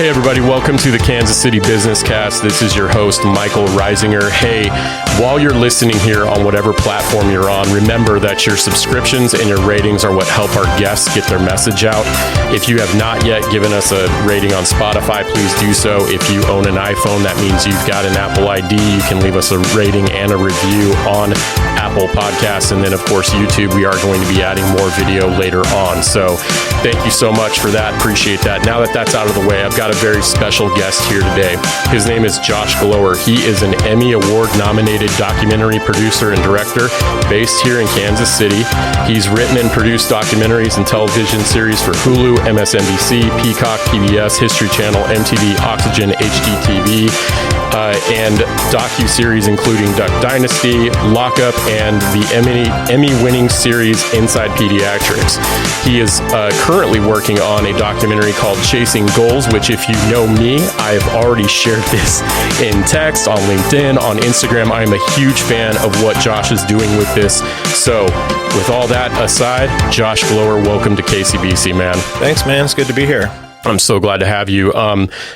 Hey everybody, welcome to the Kansas City Business Cast. This is your host, Michael Reisinger. Hey, while you're listening here on whatever platform you're on, remember that your subscriptions and your ratings are what help our guests get their message out. If you have not yet given us a rating on Spotify, please do so. If you own an iPhone, that means you've got an Apple ID. You can leave us a rating and a review on Apple Podcasts. And then, of course, YouTube. We are going to be adding more video later on. So thank you so much for that. Appreciate that. Now that that's out of the way, I've got a very special guest here today. His name is Josh Gloer. He is an Emmy Award nominated documentary producer and director based here in Kansas City. He's written and produced documentaries and television series for Hulu, MSNBC, Peacock, PBS, History Channel, MTV, Oxygen, HGTV, and docu-series including Duck Dynasty, Lockup, and the Emmy-winning series Inside Pedatrics. He is currently working on a documentary called Chasing Goals, which, if you know me, I've already shared this in text, on LinkedIn, on Instagram. I am a huge fan of what Josh is doing with this. So with all that aside, Josh Gloer, welcome to KCBC, man. Thanks, man. It's good to be here. I'm so glad to have you.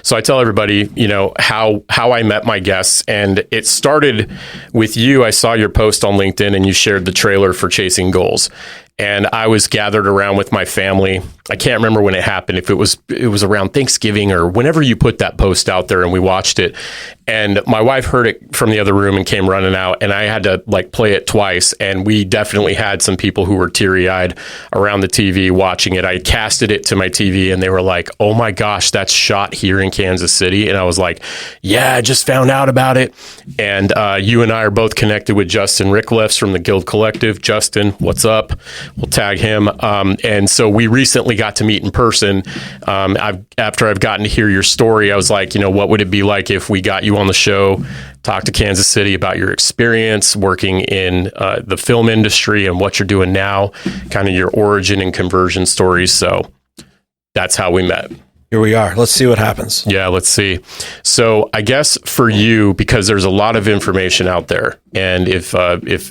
So I tell everybody, how I met my guests, and it started with you. I saw your post on LinkedIn and you shared the trailer for Chasing Goals. And I was gathered around with my family. I can't remember when it happened, if it was around Thanksgiving or whenever you put that post out there, and we watched it. And my wife heard it from the other room and came running out, and I had to play it twice. And we definitely had some people who were teary-eyed around the TV watching it. I casted it to my TV and they were like, "Oh my gosh, that's shot here in Kansas City." And I was like, "Yeah, I just found out about it." And you and I are both connected with Justin Ricklefs from the Guild Collective. Justin, what's up? We'll tag him. And so we recently got to meet in person. After I've gotten to hear your story, I was like, what would it be like if we got you on the show, talk to Kansas City about your experience working in the film industry and what you're doing now, kind of your origin and conversion stories. So that's how we met. Here we are. Let's see what happens. Yeah, let's see. So I guess for you, because there's a lot of information out there, and if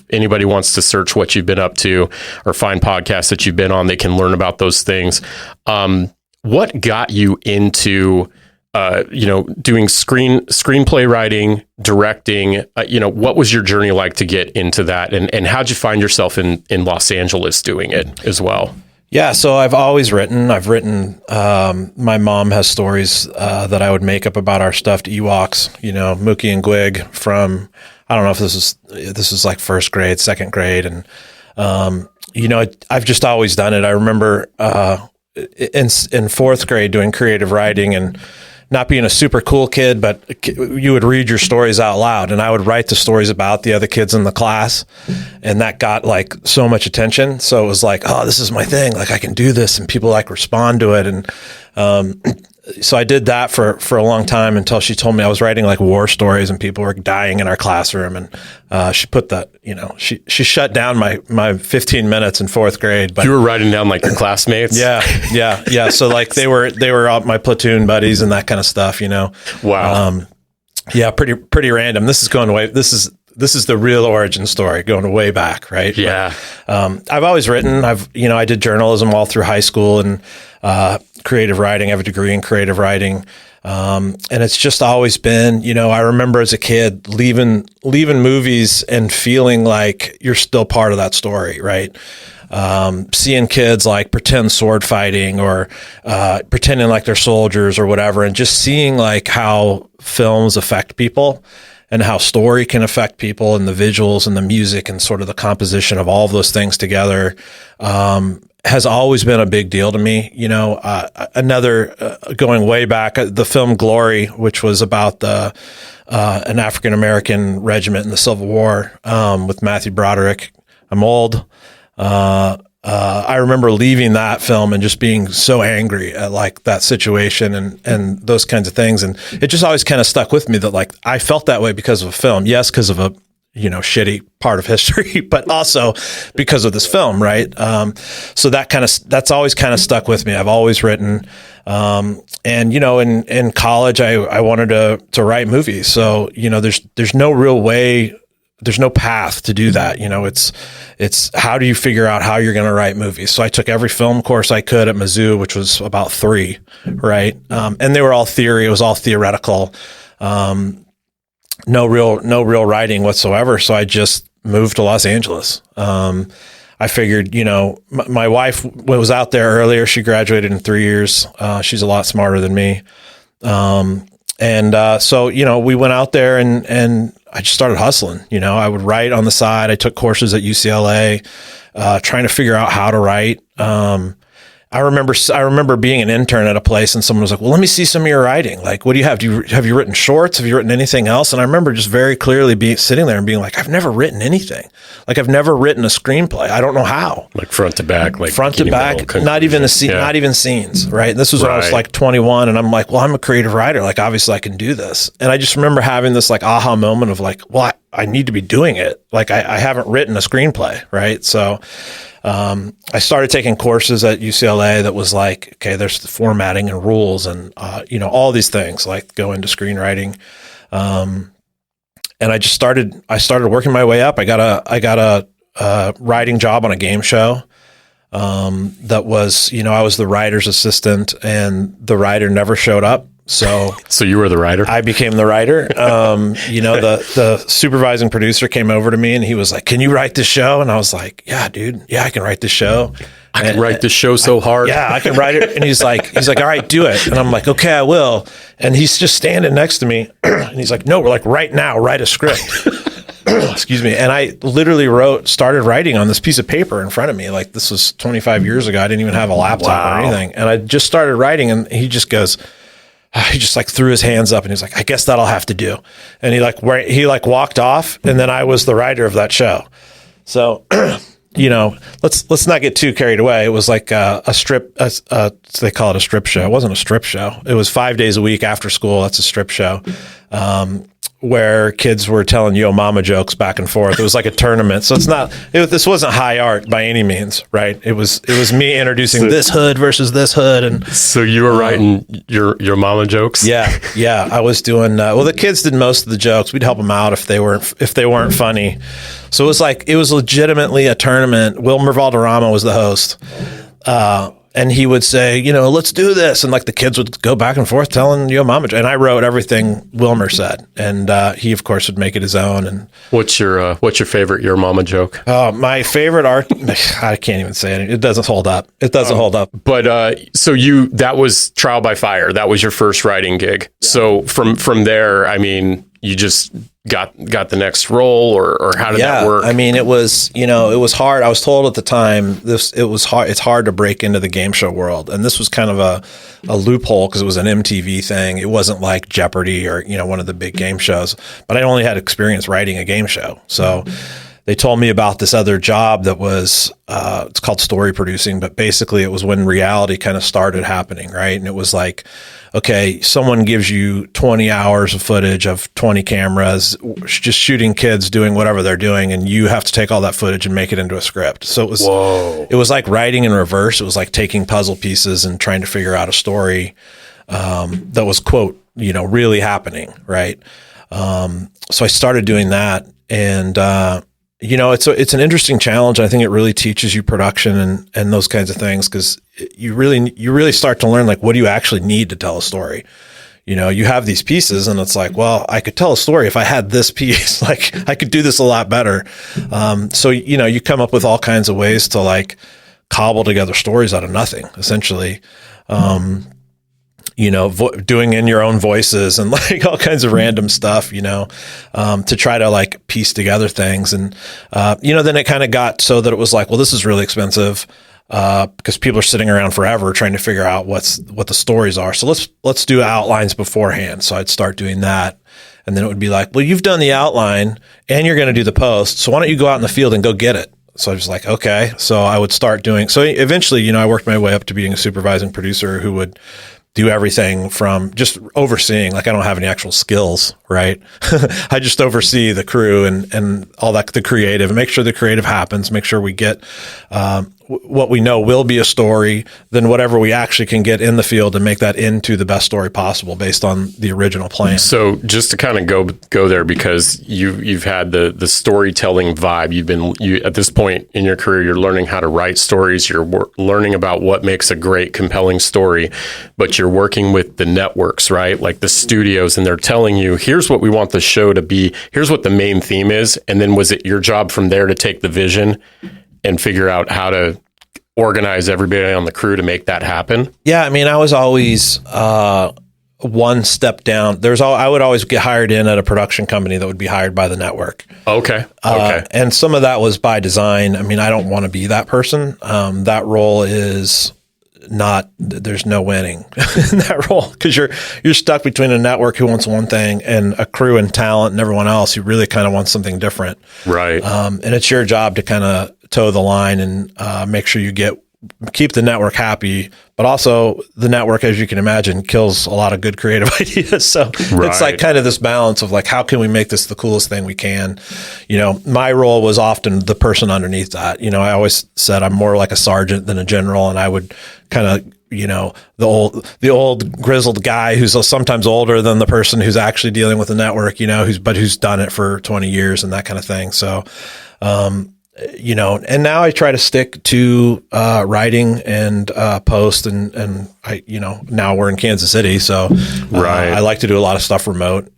anybody wants to search what you've been up to or find podcasts that you've been on, they can learn about those things. What got you into doing screenplay writing, directing? What was your journey like to get into that, and how'd you find yourself in Los Angeles doing it as well? Yeah, so I've always written. I've written. My mom has stories that I would make up about our stuffed Ewoks. Mookie and Gwig from, I don't know if this is like first grade, second grade, and I've just always done it. I remember in fourth grade doing creative writing and not being a super cool kid, but you would read your stories out loud, and I would write the stories about the other kids in the class, and that got so much attention. So it was like, oh, this is my thing. I can do this, and people respond to it. And so I did that for a long time until she told me I was writing war stories and people were dying in our classroom. And she put that, she shut down my 15 minutes in fourth grade. But you were writing down your classmates? Yeah. So they were all my platoon buddies and that kind of stuff, Wow. Yeah, pretty random. This is going away. This is the real origin story going way back, right? Yeah. But, I've always written. I did journalism all through high school and creative writing. I have a degree in creative writing. And it's just always been, I remember as a kid leaving movies and feeling like you're still part of that story, right? Seeing kids pretend sword fighting or pretending like they're soldiers or whatever, and just seeing how films affect people and how story can affect people, and the visuals and the music and sort of the composition of all of those things together has always been a big deal to me. Going way back, the film Glory, which was about an African-American regiment in the Civil War with Matthew Broderick. I'm old. I remember leaving that film and just being so angry at that situation and those kinds of things. And it just always kind of stuck with me that I felt that way because of a film. Yes, because of a shitty part of history, but also because of this film, right? So that's always kind of stuck with me. I've always written, and in college, I wanted to write movies. So there's no real way there's no path to do that. You know, it's how do you figure out how you're going to write movies? So I took every film course I could at Mizzou, which was about 3, right? And they were all theory. It was all theoretical. No real writing whatsoever. So I just moved to Los Angeles. I figured, you know, my wife was out there earlier. She graduated in 3 years. She's a lot smarter than me. So, you know, we went out there and I just started hustling. You know, I would write on the side. I took courses at UCLA, trying to figure out how to write. I remember being an intern at a place and someone was like, well, let me see some of your writing. Like, what do you have? Have you written shorts? Have you written anything else? And I remember just very clearly sitting there and being like, I've never written anything. Like, I've never written a screenplay. I don't know how. Like front to back, like front to back, not even not even scenes. Right. And this was when I was like 21 and I'm like, well, I'm a creative writer. Like, obviously I can do this. And I just remember having this like aha moment of like, well, I need to be doing it. Like I haven't written a screenplay. Right. So, I started taking courses at UCLA that was like, okay, there's the formatting and rules and, you know, all these things like go into screenwriting. And I started working my way up. I got a writing job on a game show. That was, you know, I was the writer's assistant and the writer never showed up. So you were the writer? I became the writer. You know, the supervising producer came over to me and he was like, can you write this show? And I was like, yeah, dude. Yeah, I can write this show. I can write this show so hard. Yeah, I can write it. And he's like, all right, do it. And I'm like, okay, I will. And he's just standing next to me. And he's like, no, we're like, right now, write a script. Excuse me. And I literally started writing on this piece of paper in front of me. Like, this was 25 years ago. I didn't even have a laptop or anything. And I just started writing and he just goes, he just like threw his hands up and he's like, I guess that'll have to do. And he walked off and then I was the writer of that show. So, you know, let's not get too carried away. It was like a strip, they call it a strip show. It wasn't a strip show. It was 5 days a week after school. That's a strip show. Where kids were telling yo mama jokes back and forth. It was like a tournament. So this wasn't high art by any means, right? It was me introducing this hood versus this hood. And so you were writing your mama jokes? Yeah. I was doing, well, the kids did most of the jokes. We'd help them out if they weren't funny. So it was legitimately a tournament. Wilmer Valderrama was the host. And he would say, you know, let's do this. And like the kids would go back and forth telling yo mama. And I wrote everything Wilmer said. And he, of course, would make it his own. And what's your favorite your mama joke? My favorite art, I can't even say it. It doesn't hold up. Hold up. But so that was trial by fire. That was your first writing gig. Yeah. So from there, I mean, you just got the next role or how did that work? I mean, it was hard. I was told at the time it was hard. It's hard to break into the game show world. And this was kind of a loophole because it was an MTV thing. It wasn't like Jeopardy or, you know, one of the big game shows, but I only had experience writing a game show. So they told me about this other job that was, it's called story producing, but basically it was when reality kind of started happening. Right. And it was like, okay, someone gives you 20 hours of footage of 20 cameras, just shooting kids doing whatever they're doing. And you have to take all that footage and make it into a script. So it was like writing in reverse. It was like taking puzzle pieces and trying to figure out a story, that was, quote, you know, really happening. Right. So I started doing that and, you know, it's an interesting challenge. I think it really teaches you production and those kinds of things because you really start to learn like what do you actually need to tell a story. You know, you have these pieces and it's like, well, I could tell a story if I had this piece. Like I could do this a lot better. So you know, you come up with all kinds of ways to like cobble together stories out of nothing, essentially. You know, doing in your own voices and like all kinds of random stuff, you know, to try to like piece together things. And, you know, then it kind of got so that it was like, well, this is really expensive, because people are sitting around forever trying to figure out what the stories are. So let's do outlines beforehand. So I'd start doing that. And then it would be like, well, you've done the outline and you're going to do the post. So why don't you go out in the field and go get it? So I was like, okay. So I would start doing, so eventually, you know, I worked my way up to being a supervising producer who would do everything from just overseeing, like I don't have any actual skills, right? I just oversee the crew and all that, the creative, and make sure the creative happens, make sure we get what we know will be a story than whatever we actually can get in the field and make that into the best story possible based on the original plan. So just to kind of go there, because you've had the storytelling vibe. You at this point in your career, you're learning how to write stories. You're learning about what makes a great, compelling story, but you're working with the networks, right? Like the studios, and they're telling you, here's what we want the show to be. Here's what the main theme is. And then was it your job from there to take the vision and figure out how to organize everybody on the crew to make that happen? Yeah, I mean, I was always one step down. I would always get hired in at a production company that would be hired by the network. Okay. And some of that was by design. I mean, I don't want to be that person. That role is not. There's no winning in that role, because you're stuck between a network who wants one thing and a crew and talent and everyone else who really kind of wants something different. Right. And it's your job to kind of toe the line and make sure you keep the network happy, but also the network, as you can imagine, kills a lot of good creative ideas. So It's like kind of this balance of like, how can we make this the coolest thing we can? You know, my role was often the person underneath that. You know, I always said I'm more like a sergeant than a general, and I would kind of, you know, the old grizzled guy who's sometimes older than the person who's actually dealing with the network, you know, who's done it for 20 years and that kind of thing. So, you know, and now I try to stick to writing and post, and I, you know, now we're in Kansas City, so I like to do a lot of stuff remote,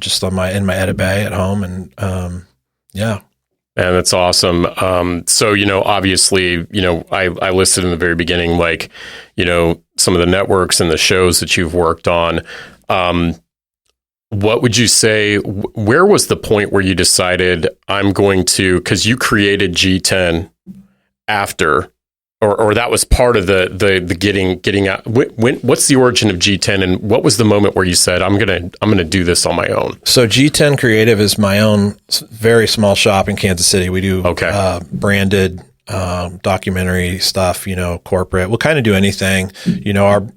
just in my edit bay at home, and yeah. And that's awesome. So, you know, obviously, you know, I listed in the very beginning, like, you know, some of the networks and the shows that you've worked on. What would you say, where was the point where you decided I'm going to, because you created G10 after, or that was part of the getting out. What's the origin of G10, and what was the moment where you said, I'm going to do this on my own? So G10 Creative is my own very small shop in Kansas City. We do branded documentary stuff, you know, corporate. We'll kind of do anything. You know,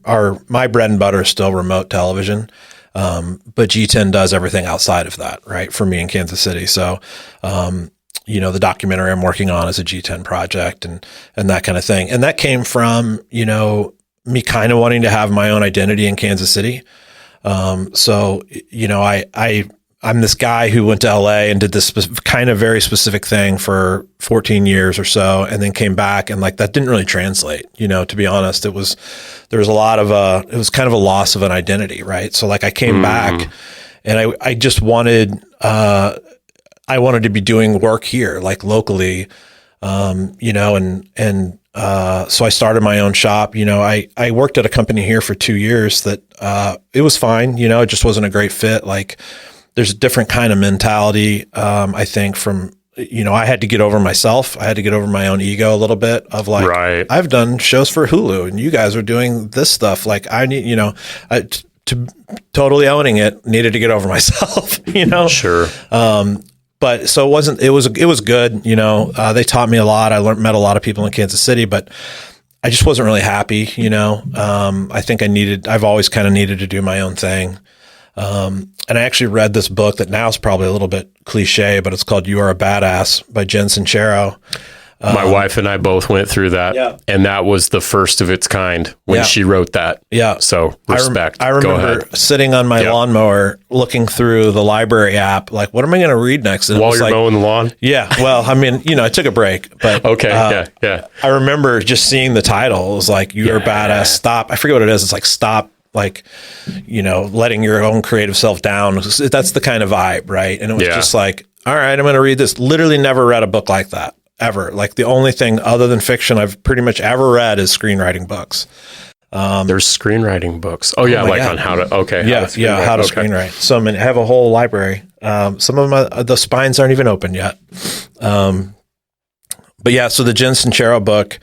my bread and butter is still remote television. But G10 does everything outside of that, right? For me in Kansas City. So, you know, the documentary I'm working on is a G10 project and that kind of thing. And that came from, you know, me kind of wanting to have my own identity in Kansas City. So, you know, I'm this guy who went to LA and did this kind of very specific thing for 14 years or so, and then came back, and like that didn't really translate, you know, to be honest. There was a lot of it was kind of a loss of an identity, right? So like I came back, and I just wanted I wanted to be doing work here, like locally, you know, and so I started my own shop. You know, I worked at a company here for 2 years that it was fine, you know, it just wasn't a great fit. Like, there's a different kind of mentality, I think, from, you know, I had to get over myself. I had to get over my own ego a little bit of like, I've done shows for Hulu and you guys are doing this stuff. Like I need, you know, to totally owning it, needed to get over myself, you know? Sure. But so it was good. You know, they taught me a lot. I met a lot of people in Kansas City, but I just wasn't really happy. You know, I think I've always kind of needed to do my own thing. And I actually read this book that now is probably a little bit cliche, but it's called You Are a Badass by Jen Sincero. My wife and I both went through that, and that was the first of its kind when she wrote that. Yeah. So respect. I remember sitting on my lawnmower looking through the library app, like, what am I going to read next? And while you're mowing the lawn? Yeah. Well, I mean, you know, I took a break, but yeah. I remember just seeing the title. It was like, You Are a Badass. Stop. I forget what it is. It's like, stop. Like, you know, letting your own creative self down. That's the kind of vibe, right? And it was just like, all right, I'm going to read this. Literally never read a book like that, ever. Like the only thing other than fiction I've pretty much ever read is screenwriting books. There's screenwriting books. Oh yeah, like on how to, how to screenwrite. So I have a whole library. Some of them, the spines aren't even open yet. But yeah, so the Jen Sincero book.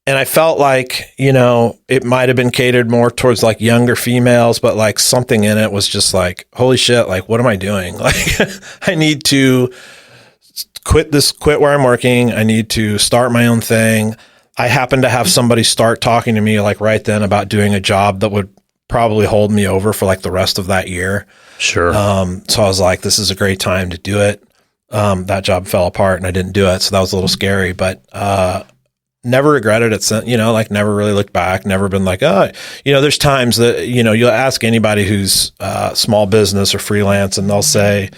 And I felt like, you know, it might have been catered more towards like younger females, but like something in it was just like, holy shit, like, what am I doing? Like, I need to quit where I'm working. I need to start my own thing. I happened to have somebody start talking to me like right then about doing a job that would probably hold me over for like the rest of that year. Sure. So I was like, this is a great time to do it. That job fell apart and I didn't do it. So that was a little scary, but, never regretted it, like never really looked back, never been like, there's times that, you'll ask anybody who's small business or freelance and they'll say,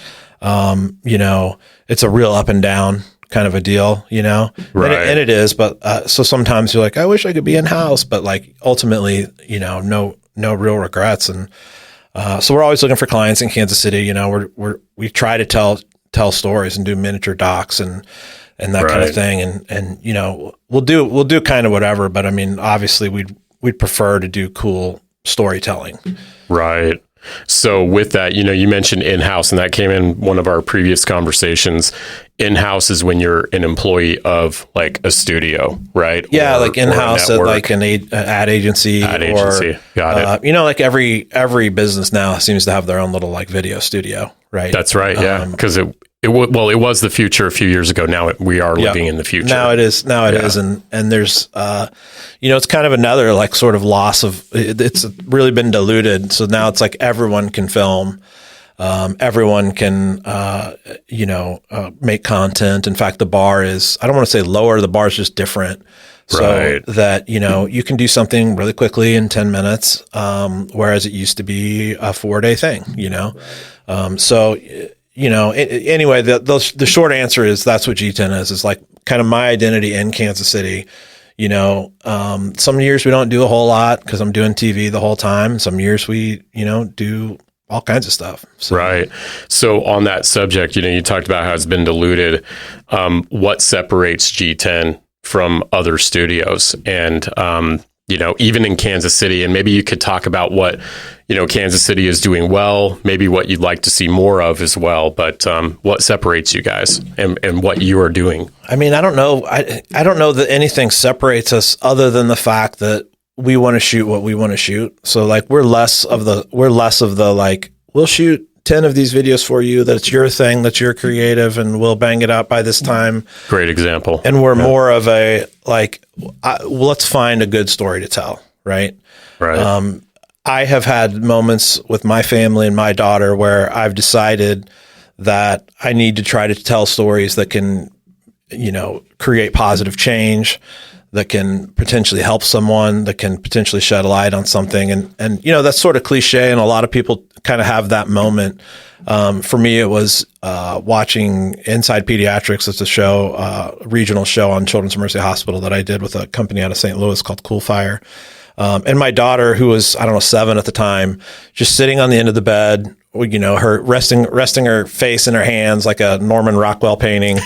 it's a real up and down kind of a deal, Right. And it is. But so sometimes you're like, I wish I could be in-house, but like ultimately, no real regrets. And so we're always looking for clients in Kansas City. We try to tell stories and do miniature docs and that kind of thing. And we'll do kind of whatever, but I mean, obviously we'd prefer to do cool storytelling. Right. So with that, you mentioned in-house, and that came in one of our previous conversations. In-house is when you're an employee of like a studio, right? Yeah, like in-house at like an ad agency. Ad agency. Got it. Like every business now seems to have their own little like video studio, right? That's right. Yeah, because it was the future a few years ago. Now we are living in the future. Now it is. And there's, it's kind of another like sort of loss of, it's really been diluted. So now it's like everyone can film, everyone can, make content. In fact, the bar is, I don't want to say lower, the bar is just different. So that, you can do something really quickly in 10 minutes, whereas it used to be a 4-day thing, anyway, the short answer is that's what G10 is like kind of my identity in Kansas City. Some years we don't do a whole lot because I'm doing TV the whole time. Some years we, do all kinds of stuff. So. Right. So on that subject, you talked about how it's been diluted. What separates G10 from other studios? And, even in Kansas City, and maybe you could talk about what, Kansas City is doing well, maybe what you'd like to see more of as well. But what separates you guys and what you are doing? I mean, I don't know. I don't know that anything separates us other than the fact that we want to shoot what we want to shoot. So like we're less of the like, we'll shoot 10 of these videos for you. That's your thing. That's your creative. And we'll bang it out by this time. Great example. And we're more of a, like, let's find a good story to tell. Right. Right. I have had moments with my family and my daughter where I've decided that I need to try to tell stories that can, create positive change, that can potentially help someone, that can potentially shed a light on something. And that's sort of cliche. And a lot of people kind of have that moment. For me, it was watching Inside Pedatrics. It's a show, regional show on Children's Mercy Hospital that I did with a company out of St. Louis called Cool Fire. And my daughter, who was, 7 at the time, just sitting on the end of the bed, her resting her face in her hands like a Norman Rockwell painting.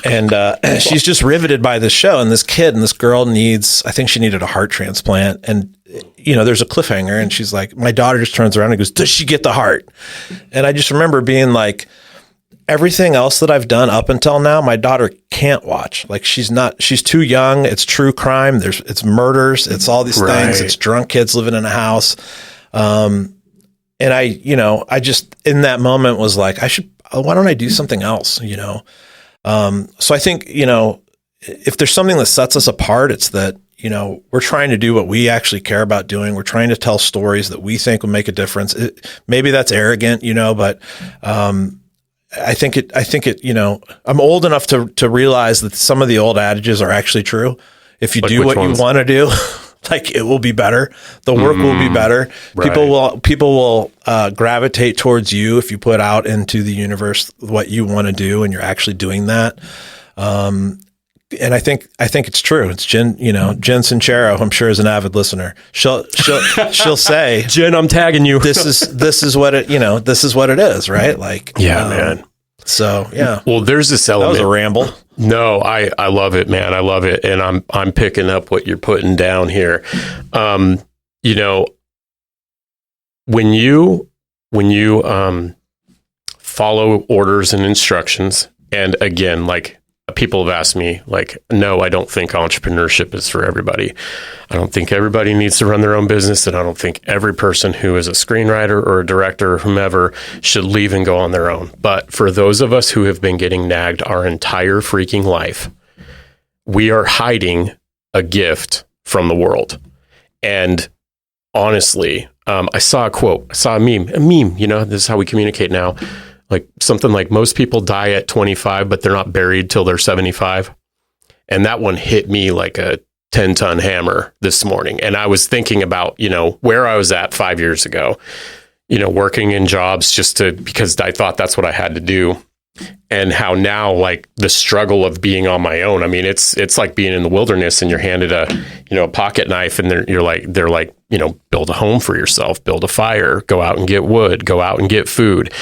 And she's just riveted by this show. And this kid and this girl I think she needed a heart transplant. And, there's a cliffhanger. And she's like, my daughter just turns around and goes, does she get the heart? And I just remember being like, everything else that I've done up until now, my daughter can't watch. Like she's too young. It's true crime. It's murders. It's all these things. It's drunk kids living in a house. And I just in that moment was like, why don't I do something else? So I think, if there's something that sets us apart, it's that, we're trying to do what we actually care about doing. We're trying to tell stories that we think will make a difference. Maybe that's arrogant, but, I think it, I'm old enough to realize that some of the old adages are actually true. If you do what you want to do, like it will be better. The work will be better. Right. People will gravitate towards you if you put out into the universe what you want to do and you're actually doing that. And I think it's true. It's Jen Sincero, I'm sure is an avid listener. She'll say, Jen, I'm tagging you. this is what it is, right? Like, man. So yeah. Well, there's this element. That was a ramble. No, I love it, man. I love it. And I'm picking up what you're putting down here. When you follow orders and instructions, and again, like, people have asked me, like, no, I don't think entrepreneurship is for everybody. I don't think everybody needs to run their own business. And I don't think every person who is a screenwriter or a director or whomever should leave and go on their own. But for those of us who have been getting nagged our entire freaking life, we are hiding a gift from the world. And honestly, I saw a quote, I saw a meme, this is how we communicate now. Like something like most people die at 25, but they're not buried till they're 75. And that one hit me like a 10-ton hammer this morning. And I was thinking about, where I was at 5 years ago, working in jobs because I thought that's what I had to do. And how now, like, the struggle of being on my own. I mean, it's like being in the wilderness and you're handed a pocket knife and they're like, build a home for yourself, build a fire, go out and get wood, go out and get food.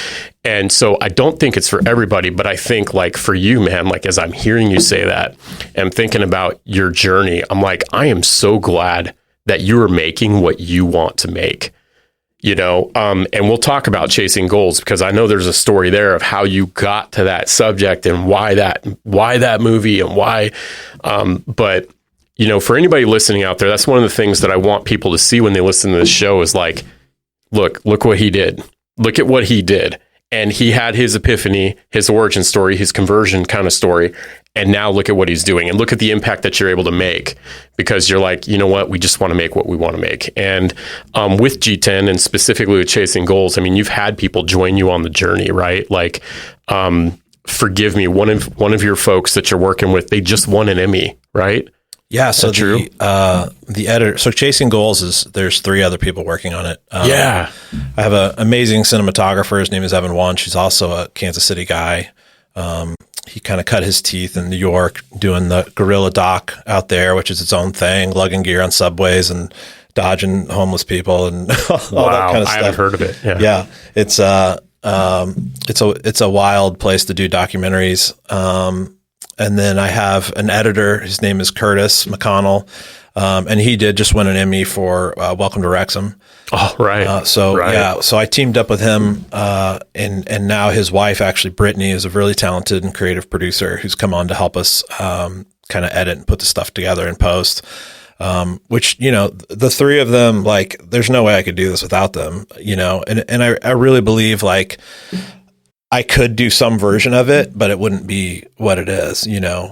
And so I don't think it's for everybody, but I think, like, for you, man, like, as I'm hearing you say that and thinking about your journey, I'm like, I am so glad that you are making what you want to make. And we'll talk about chasing goals, because I know there's a story there of how you got to that subject and why that movie and why. But for anybody listening out there, that's one of the things that I want people to see when they listen to this show is like, look what he did. Look at what he did. And he had his epiphany, his origin story, his conversion kind of story. And now look at what he's doing and look at the impact that you're able to make, because you're like, you know what, we just want to make what we want to make. And with G10 and specifically with Chasing Goals, I mean, you've had people join you on the journey, right? Like, forgive me, one of your folks that you're working with, they just won an Emmy, right? Yeah. So true? The editor, so Chasing Goals there's 3 other people working on it. Yeah. I have an amazing cinematographer. His name is Evan Wan. She's also a Kansas City guy. He kind of cut his teeth in New York doing the guerrilla doc out there, which is its own thing, lugging gear on subways and dodging homeless people and all that kind of stuff. I haven't heard of it. Yeah. It's a wild place to do documentaries. And then I have an editor. His name is Curtis McConnell. And he did just win an Emmy for Welcome to Wrexham. Oh, right. Yeah. So I teamed up with him, and now his wife, actually, Brittany, is a really talented and creative producer who's come on to help us kind of edit and put the stuff together in post. Which, the 3 of them, like, there's no way I could do this without them, and I really believe, like, I could do some version of it, but it wouldn't be what it is,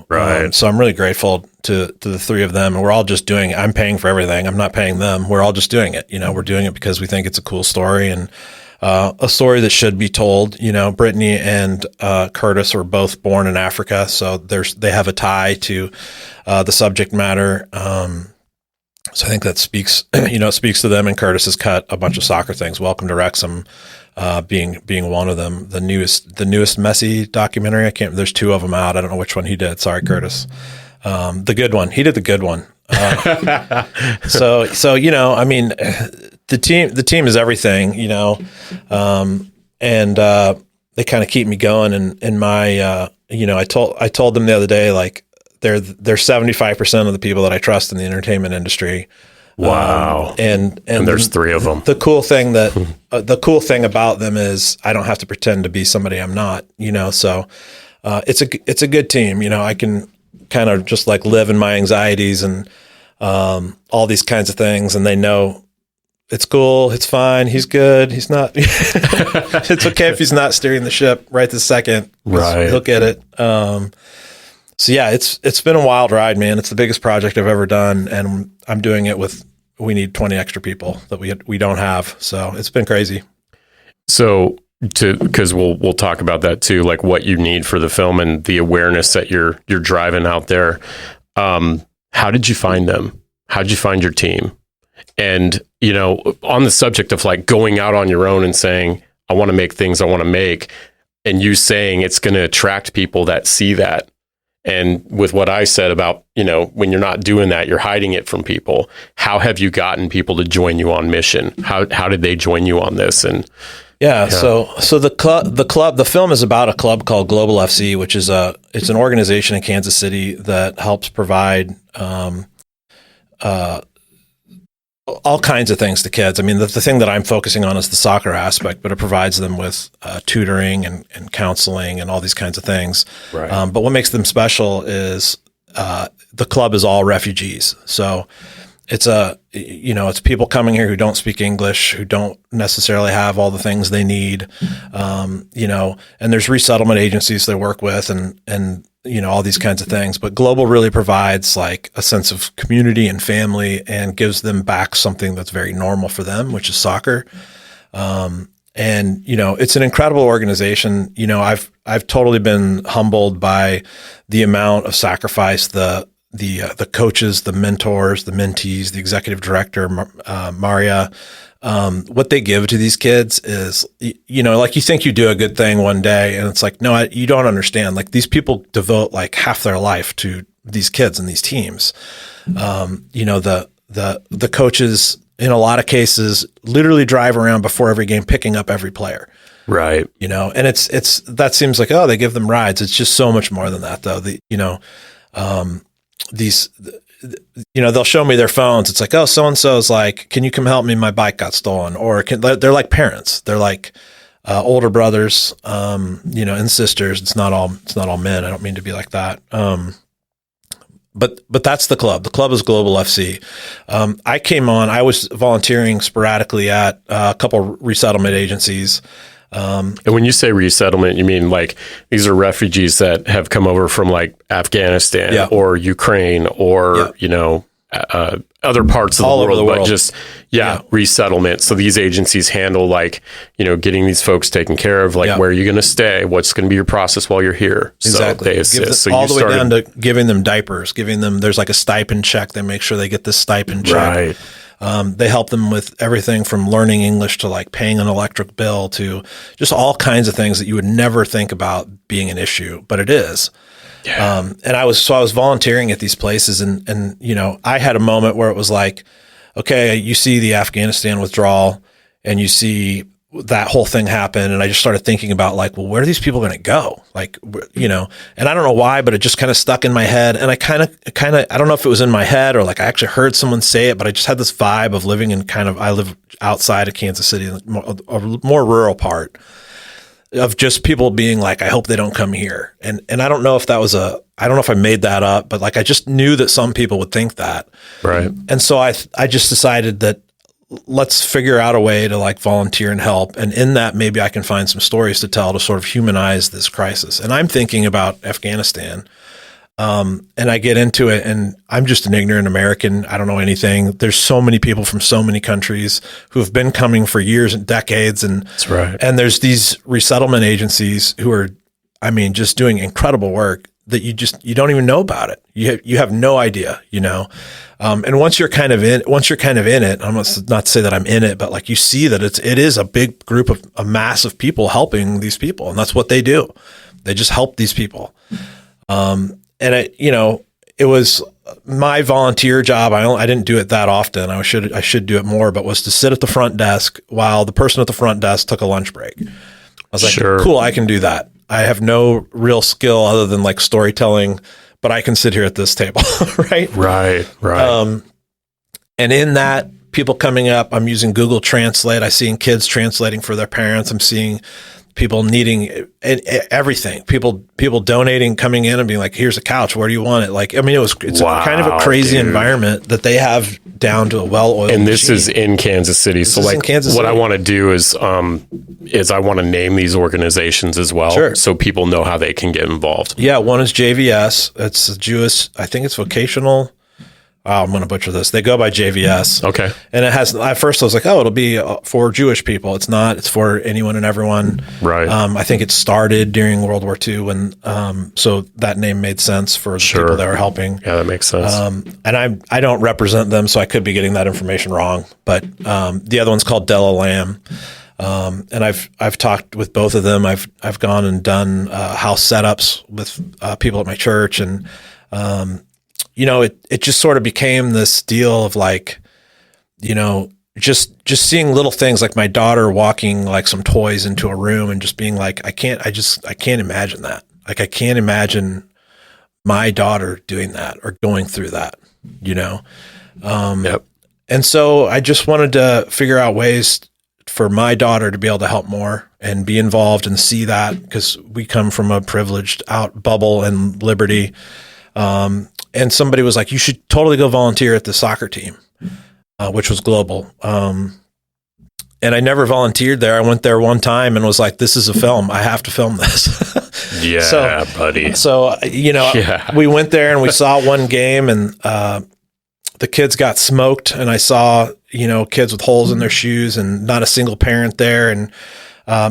Right. So I'm really grateful to the 3 of them, and we're all just doing it. I'm paying for everything. I'm not paying them. We're all just doing it. We're doing it because we think it's a cool story and a story that should be told. Brittany and Curtis were both born in Africa, so they have a tie to the subject matter. So I think that speaks, it speaks to them. And Curtis has cut a bunch of soccer things. Welcome to Wrexham, being one of them. The newest Messi documentary. There's 2 of them out. I don't know which one he did. Sorry, Curtis. The good one. He did the good one. So I mean, the team is everything. And they kind of keep me going. And in my, I told them the other day, like, they're 75% of the people that I trust in the entertainment industry. Wow. And there's 3 of them. The cool thing about them is I don't have to pretend to be somebody I'm not, so it's a good team. I can kind of just like live in my anxieties and all these kinds of things, and they know it's cool, it's fine, he's good, he's not. It's okay if he's not steering the ship right this second. Right. He'll get it. So yeah, it's been a wild ride, man. It's the biggest project I've ever done, and I'm doing it we need 20 extra people that we don't have. So it's been crazy. So because we'll talk about that too, like what you need for the film and the awareness that you're driving out there. How did you find them? How did you find your team? And, on the subject of like going out on your own and saying, I want to make things I want to make, and you saying it's going to attract people that see that. And with what I said about, when you're not doing that, you're hiding it from people. How have you gotten people to join you on mission? How did they join you on this? And yeah. So the film is about a club called Global FC, which is it's an organization in Kansas City that helps provide all kinds of things to kids. I mean, the thing that I'm focusing on is the soccer aspect, but it provides them with tutoring and counseling and all these kinds of things. Right. But what makes them special is the club is all refugees. So it's it's people coming here who don't speak English, who don't necessarily have all the things they need, and there's resettlement agencies they work with and all these kinds of things. But Global really provides like a sense of community and family and gives them back something that's very normal for them, which is soccer. And, it's an incredible organization. I've totally been humbled by the amount of sacrifice the coaches, the mentors, the mentees, the executive director, Maria, what they give to these kids is, like you think you do a good thing one day and it's like, no, you don't understand. Like these people devote like half their life to these kids and these teams. The coaches in a lot of cases literally drive around before every game, picking up every player. Right. And it's that seems like, oh, they give them rides. It's just so much more than that though. They'll show me their phones. It's like, oh, so-and-so is like, can you come help me? My bike got stolen. Or they're like parents. They're like older brothers, and sisters. It's not all men. I don't mean to be like that. But that's the club. The club is Global FC. I was volunteering sporadically at a couple resettlement agencies. And when you say resettlement, you mean like these are refugees that have come over from like Afghanistan or Ukraine or, other parts of all the world, but just, resettlement. So these agencies handle like, getting these folks taken care of, like where are you going to stay? What's going to be your process while you're here? Exactly. So they assist. So all the way down to giving them diapers, there's like a stipend check. They make sure they get this stipend check. Right. They help them with everything from learning English to like paying an electric bill to just all kinds of things that you would never think about being an issue, but it is. Yeah. And I was volunteering at these places and I had a moment where it was like, okay, you see the Afghanistan withdrawal and you see that whole thing happen. And I just started thinking about like, well, where are these people going to go? Like, and I don't know why, but it just kind of stuck in my head. And I kind of, I don't know if it was in my head or like I actually heard someone say it, but I just had this vibe of living in I live outside of Kansas City, a more rural part of just people being like, I hope they don't come here. And I don't know if that was I don't know if I made that up, but like, I just knew that some people would think that. Right. And so I just decided that let's figure out a way to like volunteer and help. And in that, maybe I can find some stories to tell to sort of humanize this crisis. And I'm thinking about Afghanistan. And I get into it and I'm just an ignorant American. I don't know anything. There's so many people from so many countries who have been coming for years and decades. And that's right. And there's these resettlement agencies who are, just doing incredible work that you don't even know about it. You have no idea, and once you're kind of in it, I'm not to say that I'm in it, but like you see that it is a big group of a mass of people helping these people. And that's what they do. They just help these people. And it was my volunteer job. I didn't do it that often. I should do it more, but was to sit at the front desk while the person at the front desk took a lunch break. I was like, sure. Cool, I can do that. I have no real skill other than like storytelling, but I can sit here at this table. Right. Right. And in that, people coming up, I'm using Google Translate. I'm seeing kids translating for their parents. I'm seeing people needing everything. People donating, coming in and being like, here's a couch. Where do you want it? Like, it's kind of a crazy environment that they have down to a well-oiled And this machine. Is in Kansas City. So like what I want to do is I want to name these organizations as well. Sure. So people know how they can get involved. Yeah. One is JVS. It's a Jewish, I think it's vocational. Oh, I'm going to butcher this. They go by JVS. Okay. And it has, at first I was like, oh, it'll be for Jewish people. It's not. It's for anyone and everyone. Right. I think it started during World War II when, so that name made sense for the people that are helping. Yeah, that makes sense. And I don't represent them, so I could be getting that information wrong. But the other one's called Della Lamb. And I've talked with both of them. I've gone and done house setups with people at my church, and it just sort of became this deal of like, just seeing little things like my daughter walking like some toys into a room and just being like, I can't imagine that. Like, I can't imagine my daughter doing that or going through that, Yep. And so I just wanted to figure out ways for my daughter to be able to help more and be involved and see that, because we come from a privileged out bubble and liberty. And somebody was like, you should totally go volunteer at the soccer team, which was global. And I never volunteered there. I went there one time and was like, this is a film. I have to film this. Yeah, buddy. So, we went there and we saw one game, and the kids got smoked, and I saw, kids with holes in their shoes and not a single parent there. And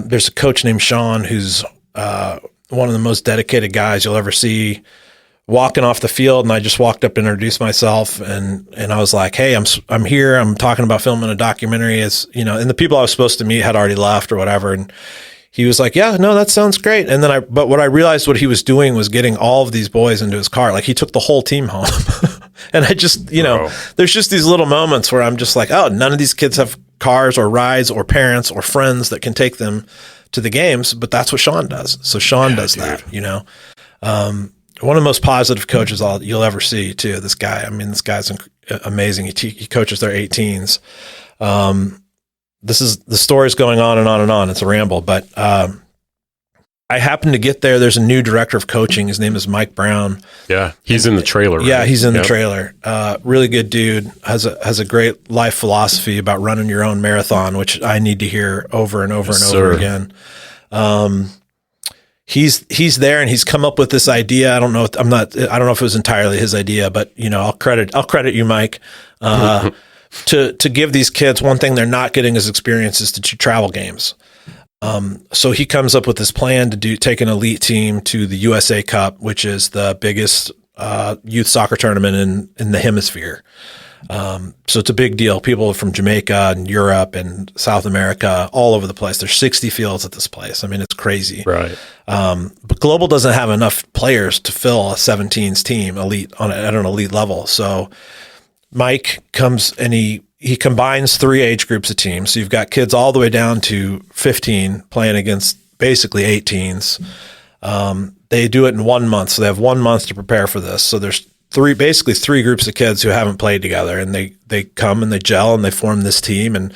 there's a coach named Sean who's one of the most dedicated guys you'll ever see, walking off the field. And I just walked up and introduced myself, and I was like, hey, I'm here. I'm talking about filming a documentary. And the people I was supposed to meet had already left or whatever. And he was like, yeah, no, that sounds great. And then but what I realized what he was doing was getting all of these boys into his car. Like, he took the whole team home. And I just, there's just these little moments where I'm just like, oh, none of these kids have cars or rides or parents or friends that can take them to the games, but that's what Sean does. So Sean does that, one of the most positive coaches you'll ever see too. This guy, this guy's amazing. He coaches their 18s. The story's going on and on and on. It's a ramble, but I happened to get there. There's a new director of coaching. His name is Mike Brown. Yeah, he's in the trailer. Right? Yeah, he's in the trailer. Really good dude. Has a great life philosophy about running your own marathon, which I need to hear over and over over again. He's there, and he's come up with this idea. I don't know if it was entirely his idea, but I'll credit you, Mike. To give these kids one thing they're not getting as experiences to travel games. So he comes up with this plan to take an elite team to the USA Cup, which is the biggest youth soccer tournament in the hemisphere. So it's a big deal. People from Jamaica and Europe and South America, all over the place. There's 60 fields at this place. It's crazy. Right. But Global doesn't have enough players to fill a 17s team at an elite level. So Mike comes and he combines 3 age groups of teams. So you've got kids all the way down to 15 playing against basically 18s. They do it in 1 month. So they have 1 month to prepare for this. So there's basically three groups of kids who haven't played together, and they come and they gel and they form this team, and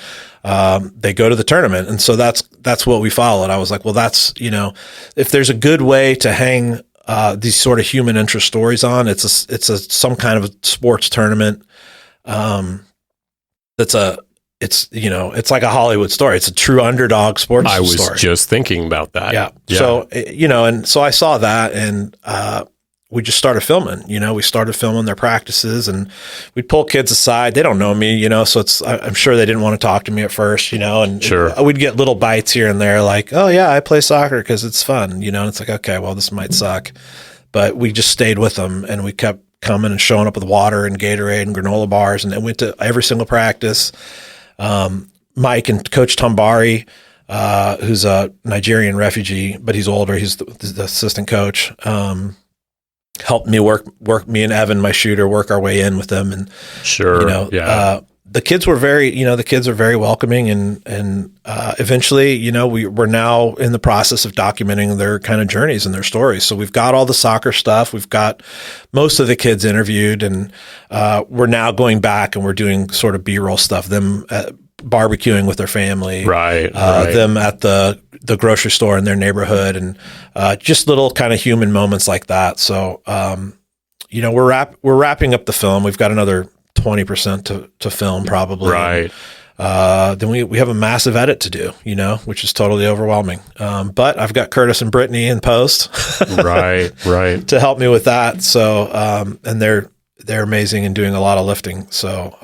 they go to the tournament. And so that's what we followed. I was like, well, that's, if there's a good way to hang these sort of human interest stories on, it's some kind of a sports tournament. It's like a Hollywood story. It's a true underdog sports story. I was just thinking about that. Yeah. So, and so I saw that, and we just started filming. We started filming their practices, and we'd pull kids aside. They don't know me, so I'm sure they didn't want to talk to me at first, and sure. We'd get little bites here and there, like, oh yeah, I play soccer because it's fun, and it's like, okay, well, this might suck, but we just stayed with them, and we kept coming and showing up with water and Gatorade and granola bars, and went to every single practice. Mike and Coach Tambari, who's a Nigerian refugee, but he's older. He's the assistant coach. Helped me work me and Evan, my shooter, work our way in with them. And sure. The kids were very welcoming, and eventually, we're now in the process of documenting their kind of journeys and their stories. So we've got all the soccer stuff. We've got most of the kids interviewed, and we're now going back and we're doing sort of B-roll stuff, them barbecuing with their family, right. Them at the grocery store in their neighborhood, and just little kind of human moments like that. So, we're wrapping up the film. We've got another 20% to film probably. Right. Then we have a massive edit to do, which is totally overwhelming. But I've got Curtis and Brittany in post, right, to help me with that. So, and they're amazing and doing a lot of lifting. So,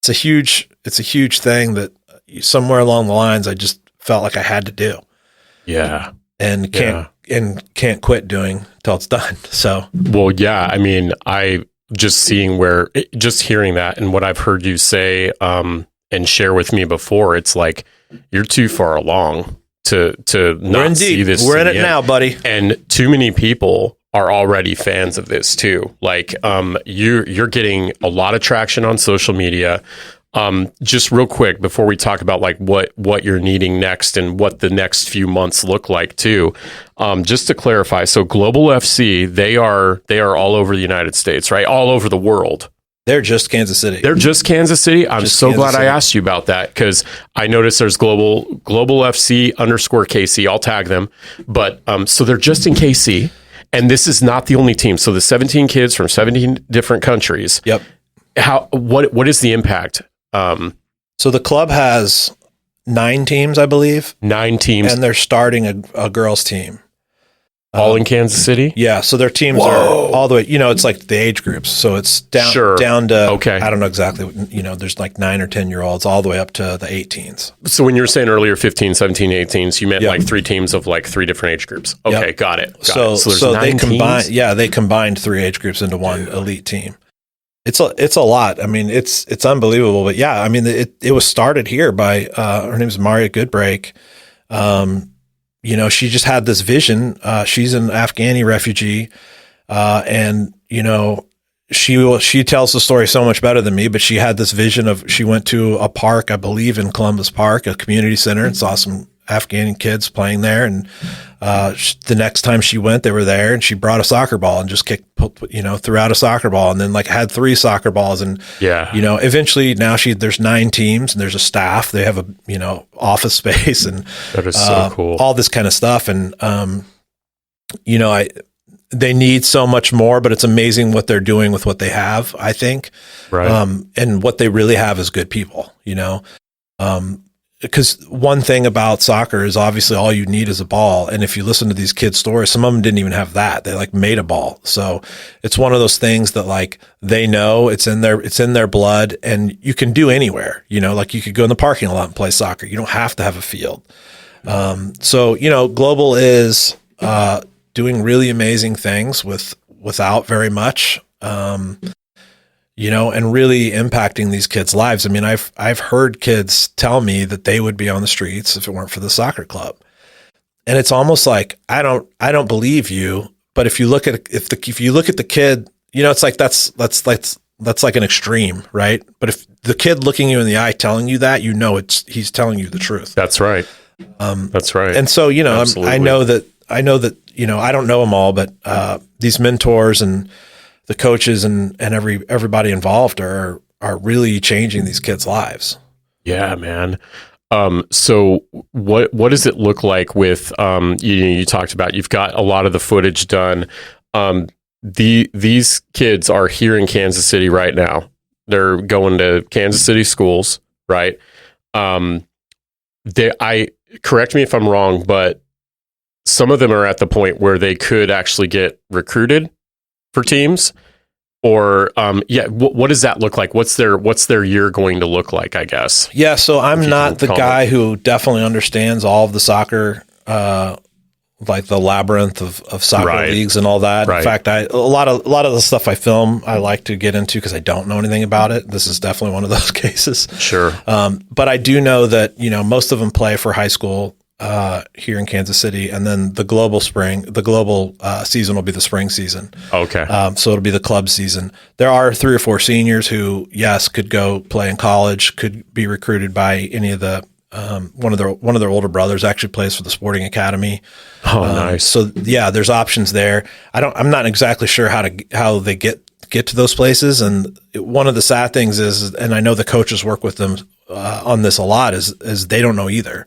it's a huge thing that somewhere along the lines, I just felt like I had to do. Yeah. And can't quit doing till it's done. So, well, yeah, I just hearing that and what I've heard you say, and share with me before, it's like, you're too far along to not see this. We're in it now, buddy. And too many people are already fans of this too. Like, you're getting a lot of traction on social media. Just real quick before we talk about like what you're needing next and what the next few months look like too. Just to clarify, so Global FC, they are all over the United States, right? All over the world. They're just Kansas City. I'm so glad I asked you about that, because I noticed there's Global FC _KC. I'll tag them, but so they're just in KC. And this is not the only team. So the 17 kids from 17 different countries. Yep. What is the impact? So the club has 9 teams, I believe. 9 teams. And they're starting a girls team. All in Kansas City? Yeah. So their teams are all the way, it's like the age groups. So it's down to, I don't know exactly, there's like 9 or 10-year-olds all the way up to the 18s. So when you were saying earlier 15, 17, 18s, you meant like 3 teams of like 3 different age groups. Okay, got it. So there's they 9 combined, teams? they combined 3 age groups into one elite team. It's a lot. I mean, it's unbelievable. But yeah, I mean, it was started here by her name is Maria Goodbreak. She just had this vision. She's an Afghani refugee, and she tells the story so much better than me. But she had this vision of, she went to a park, I believe in Columbus Park, a community center, and saw some Afghani kids playing there. And the next time she went, they were there, and she brought a soccer ball and just threw out a soccer ball, and then like had 3 soccer balls. And, eventually now there's 9 teams, and there's a staff. They have a, office space, and that is so cool. All this kind of stuff. And, they need so much more, but it's amazing what they're doing with what they have, I think. Right. And what they really have is good people, because one thing about soccer is obviously all you need is a ball. And if you listen to these kids' stories, some of them didn't even have that. They like made a ball. So it's one of those things that like they know it's in their blood, and you can do anywhere, like you could go in the parking lot and play soccer. You don't have to have a field. So, Global is, doing really amazing things without very much, and really impacting these kids' lives. I mean, I've heard kids tell me that they would be on the streets if it weren't for the soccer club. And it's almost like, I don't believe you, but if you look at the kid, it's like, that's like an extreme, right? But if the kid looking you in the eye telling you that, he's telling you the truth. That's right. That's right. And so, I know that, I don't know them all, but these mentors and the coaches and everybody involved are really changing these kids' lives. Yeah, man. So what does it look like with, you talked about, you've got a lot of the footage done. These kids are here in Kansas City right now. They're going to Kansas City schools, right? Correct me if I'm wrong, but some of them are at the point where they could actually get recruited for teams, or what does that look like? What's their year going to look like, I guess? Yeah, so I'm not the guy who definitely understands all of the soccer, like the labyrinth of soccer leagues and all that. Right. In fact, a lot of the stuff I film, I like to get into because I don't know anything about it. This is definitely one of those cases. Sure. But I do know that, most of them play for high school here in Kansas City, and then the global season will be the spring season. Okay. So it'll be the club season. There are 3 or 4 seniors who, yes, could go play in college, could be recruited by any of the, one of their older brothers actually plays for the sporting academy. Oh, nice. So yeah, there's options there. I'm not exactly sure how they get to those places. And one of the sad things is, and I know the coaches work with them on this a lot, is they don't know either.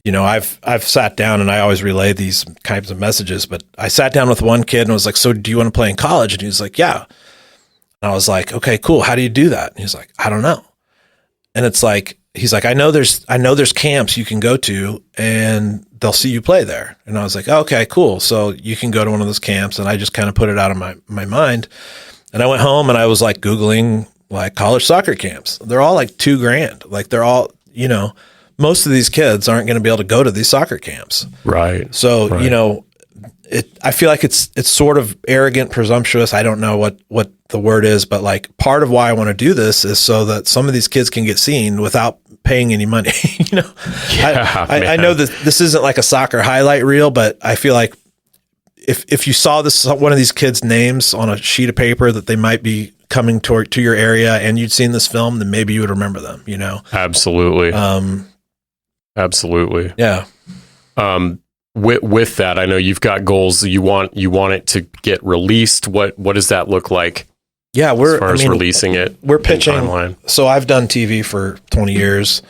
I've sat down, and I always relay these kinds of messages, but I sat down with one kid and was like, so do you want to play in college? And he was like, yeah. And I was like, okay, cool. How do you do that? And he's like, I don't know. And it's like, he's like, I know there's camps you can go to and they'll see you play there. And I was like, okay, cool. So you can go to one of those camps. And I just kind of put it out of my mind. And I went home and I was like Googling like college soccer camps. They're all like $2,000. Like they're all, most of these kids aren't going to be able to go to these soccer camps. Right. So, I feel like it's sort of arrogant, presumptuous. I don't know what the word is, but like part of why I want to do this is so that some of these kids can get seen without paying any money. I know that this isn't like a soccer highlight reel, but I feel like if you saw one of these kids' names on a sheet of paper that they might be coming to your area and you'd seen this film, then maybe you would remember them, Absolutely. Absolutely. Yeah. With that, I know you've got goals. You want it to get released. What does that look like? Yeah, as far as releasing it. We're pitching. So I've done TV for 20 years.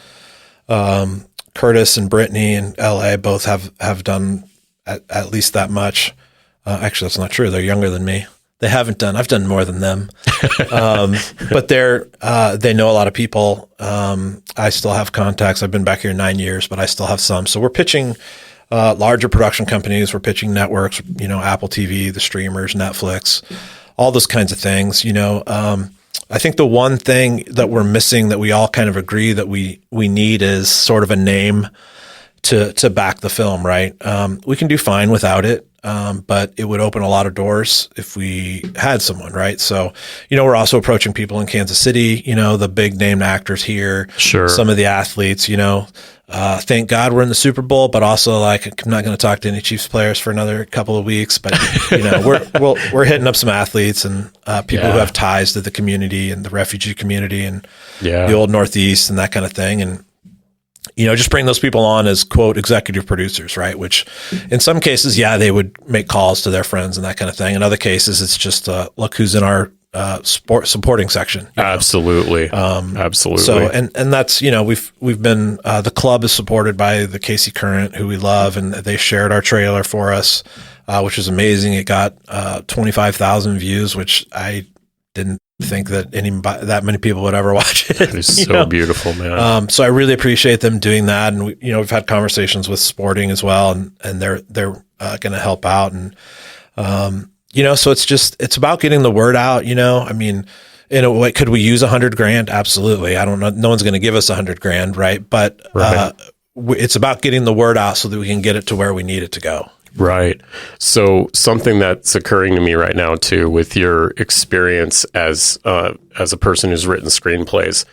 Curtis and Brittany in LA both have done at least that much. Actually, that's not true. They're younger than me. They haven't done. I've done more than them. But they know a lot of people. I still have contacts. I've been back here 9 years, but I still have some. So we're pitching larger production companies. We're pitching networks, Apple TV, the streamers, Netflix, all those kinds of things. I think the one thing that we're missing that we all kind of agree that we need is sort of a name to back the film, right? We can do fine without it, but it would open a lot of doors if we had someone, right? So, we're also approaching people in Kansas City, the big named actors here, sure, some of the athletes, thank God we're in the Super Bowl, but also like I'm not going to talk to any Chiefs players for another couple of weeks. But we're hitting up some athletes and people who have ties to the community and the refugee community and the old Northeast and that kind of thing. And just bring those people on as quote executive producers, right? Which in some cases, they would make calls to their friends and that kind of thing. In other cases, it's just look who's in our supporting section. Absolutely. Absolutely. So, and that's, we've been, the club is supported by the Casey Current, who we love, and they shared our trailer for us, which was amazing. It got 25,000 views, which I didn't think that that many people would ever watch it. It is so beautiful, man. So I really appreciate them doing that. And we've had conversations with Sporting as well, and they're going to help out. And, so it's about getting the word out, I mean, in a way, could we use $100,000? Absolutely. I don't know. No one's going to give us $100,000. Right. But, it's about getting the word out so that we can get it to where we need it to go. Right. So something that's occurring to me right now too, with your experience as a person who's written screenplays,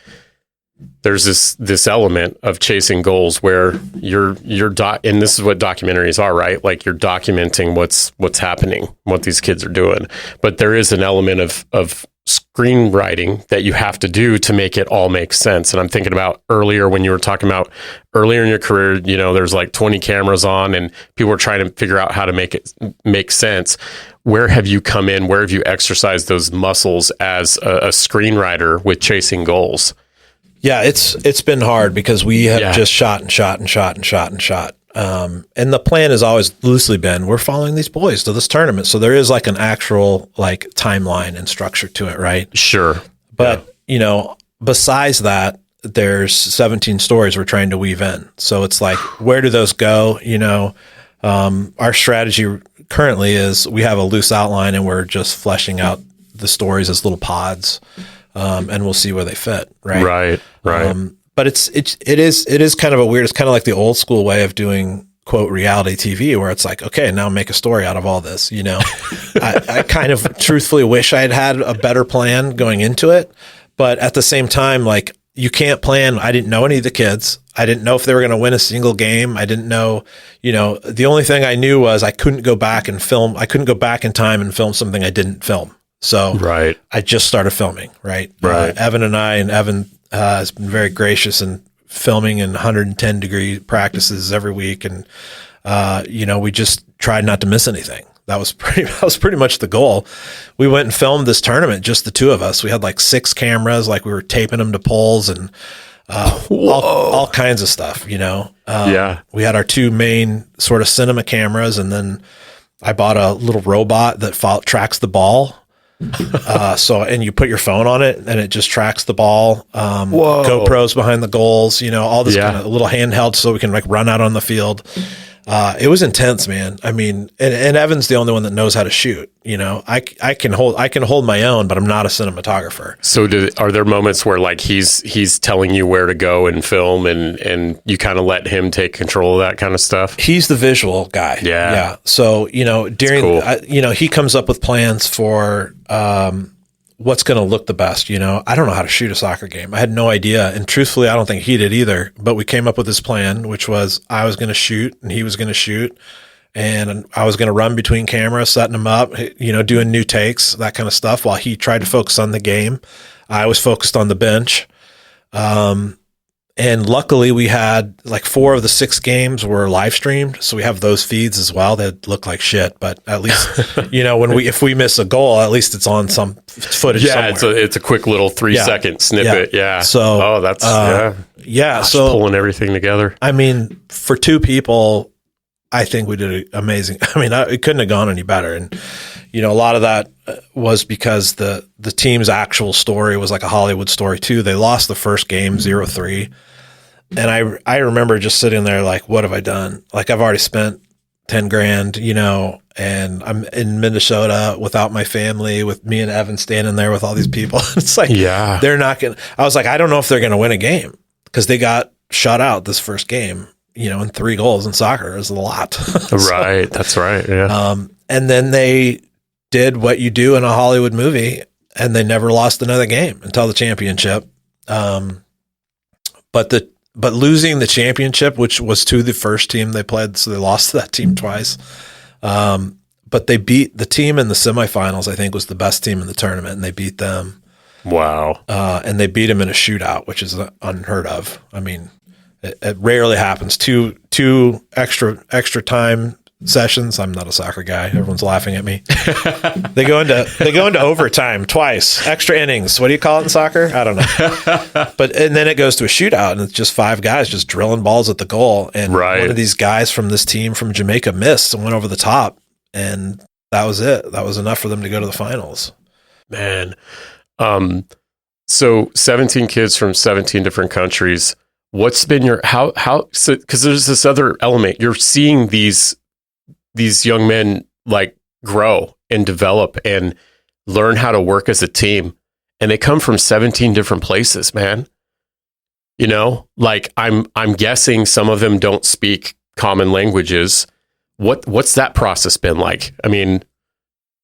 there's this element of chasing goals where and this is what documentaries are, right? Like you're documenting what's happening, what these kids are doing. But there is an element of screenwriting that you have to do to make it all make sense. And I'm thinking about earlier when you were talking about earlier in your career, there's like 20 cameras on and people were trying to figure out how to make it make sense. Where have you come in? Where have you exercised those muscles as a screenwriter with chasing goals? Yeah, it's been hard because we have just shot. And the plan has always loosely been, we're following these boys to this tournament. So there is like an actual like timeline and structure to it, right? Sure. But, besides that, there's 17 stories we're trying to weave in. So it's like, where do those go? Our strategy currently is we have a loose outline and we're just fleshing out the stories as little pods. And we'll see where they fit. Right. But it is kind of it's kind of like the old school way of doing quote reality TV, where it's like, okay, now make a story out of all this. I kind of truthfully wish I had a better plan going into it, but at the same time, like you can't plan. I didn't know any of the kids. I didn't know if they were going to win a single game. I didn't know, the only thing I knew was I couldn't go back and film. I couldn't go back in time and film something I didn't film. So I just started filming, right? Evan has been very gracious in filming in 110-degree practices every week. And, we just tried not to miss anything. That was pretty much the goal. We went and filmed this tournament, just the two of us. We had like 6 cameras, like we were taping them to poles and all kinds of stuff, We had our 2 main sort of cinema cameras, and then I bought a little robot that tracks the ball. And you put your phone on it and it just tracks the ball. GoPros behind the goals, all this kind of little handheld so we can like run out on the field. It was intense, man. I mean, and Evan's the only one that knows how to shoot. I can hold my own, but I'm not a cinematographer. So are there moments where like he's telling you where to go and film and you kind of let him take control of that kind of stuff? He's the visual dude. Yeah. So, during, he comes up with plans for, what's going to look the best. I don't know how to shoot a soccer game. I had no idea. And truthfully, I don't think he did either, but we came up with this plan, which was I was going to shoot and he was going to shoot. And I was going to run between cameras, setting them up, doing new takes, that kind of stuff, while he tried to focus on the game. I was focused on the bench. And luckily we had like 4 of the 6 games were live streamed. So we have those feeds as well. They look like shit, but at least, if we miss a goal, at least it's on some footage. Yeah. Somewhere. It's a quick little 3-second snippet. Yeah. So, that's, Gosh, so pulling everything together. I mean, for 2 people, I think we did amazing. I mean, it couldn't have gone any better. And, a lot of that was because the team's actual story was like a Hollywood story too. They lost the first game 0-3. And I remember just sitting there like, what have I done? Like, I've already spent 10 grand, you know, and I'm in Minnesota without my family, with me and Evan standing there with all these people. It's like, they're not going to, I was like, I don't know if they're going to win a game, because they got shut out this first game, you know, and 3 goals in soccer is a lot. Right. That's right. Yeah. And then they did what you do in a Hollywood movie, and they never lost another game until the championship. But losing the championship, which was to the first team they played, so they lost to that team twice. But they beat the team in the semifinals, I think was the best team in the tournament, and they beat them. Wow. And they beat them in a shootout, which is unheard of. I mean, it rarely happens. Two extra time sessions. I'm not a soccer guy. Everyone's laughing at me. They go into overtime twice. Extra innings. What do you call it in soccer? I don't know. And then it goes to a shootout, and it's just 5 guys just drilling balls at the goal. And one of these guys from this team from Jamaica missed and went over the top, and that was it. That was enough for them to go to the finals. Man. So 17 kids from 17 different countries. What's been your because there's this other element. You're seeing these young men like grow and develop and learn how to work as a team, and they come from 17 different places, man. You know, like I'm guessing some of them don't speak common languages. What's that process been like? I mean,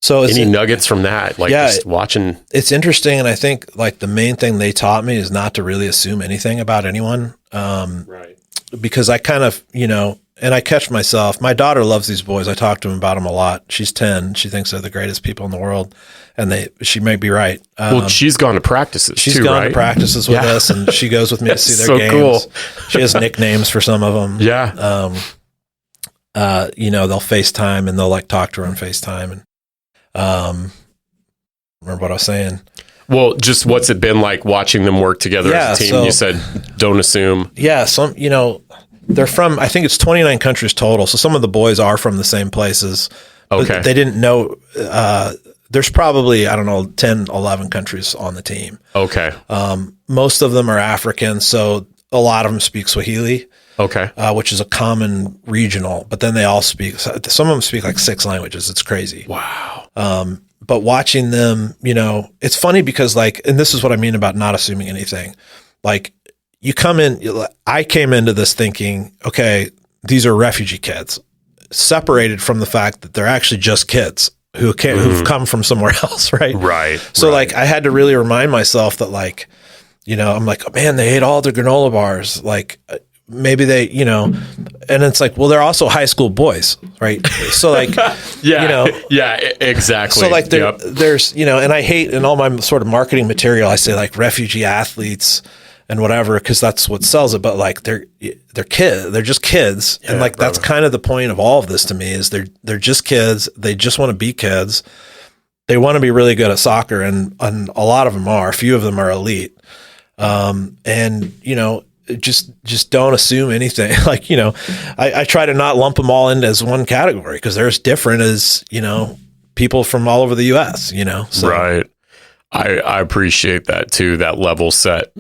so any nuggets from that? Like, just watching. It's interesting, and I think like the main thing they taught me is not to really assume anything about anyone. Right. Because I kind of, you know, and I catch myself. My daughter loves these boys. I talk to them about them a lot. She's 10. She thinks they're the greatest people in the world, and she may be right. Well, she's gone to practices. She's gone to practices with us, and she goes with me to see their games. Cool. She has nicknames for some of them. Yeah. You know, they'll FaceTime, and they'll like talk to her on FaceTime. And remember what I was saying? Well, just what's it been like watching them work together as a team? You said don't assume. Yeah, you know, they're from, I think it's 29 countries total. So some of the boys are from the same places. Okay. They didn't know, there's probably, I don't know, 10, 11 countries on the team. Okay. Most of them are African. So a lot of them speak Swahili. Okay. Which is a common regional, but then they all speak, some of them speak like 6 languages. It's crazy. Wow. But watching them, you know, it's funny because like, and this is what I mean about not assuming anything. Like, you come in, I came into this thinking, okay, these are refugee kids, separated from the fact that they're actually just kids who've come from somewhere else, right? Right. So like, I had to really remind myself that like, you know, I'm like, oh, man, they ate all their granola bars. Like, maybe they, you know, and it's like, well, they're also high school boys, right? So like, yeah, you know, yeah, exactly. So like, there's, you know, and I hate in all my sort of marketing material, I say like refugee athletes and whatever, because that's what sells it. But like, they're just kids, and like that's kind of the point of all of this to me is they're just kids. They just want to be kids. They want to be really good at soccer, and a lot of them are. A few of them are elite, and you know. Just don't assume anything. Like, you know, I try to not lump them all into as one category, because they're as different as, you know, people from all over the US, you know? So. Right. I appreciate that too, that level set.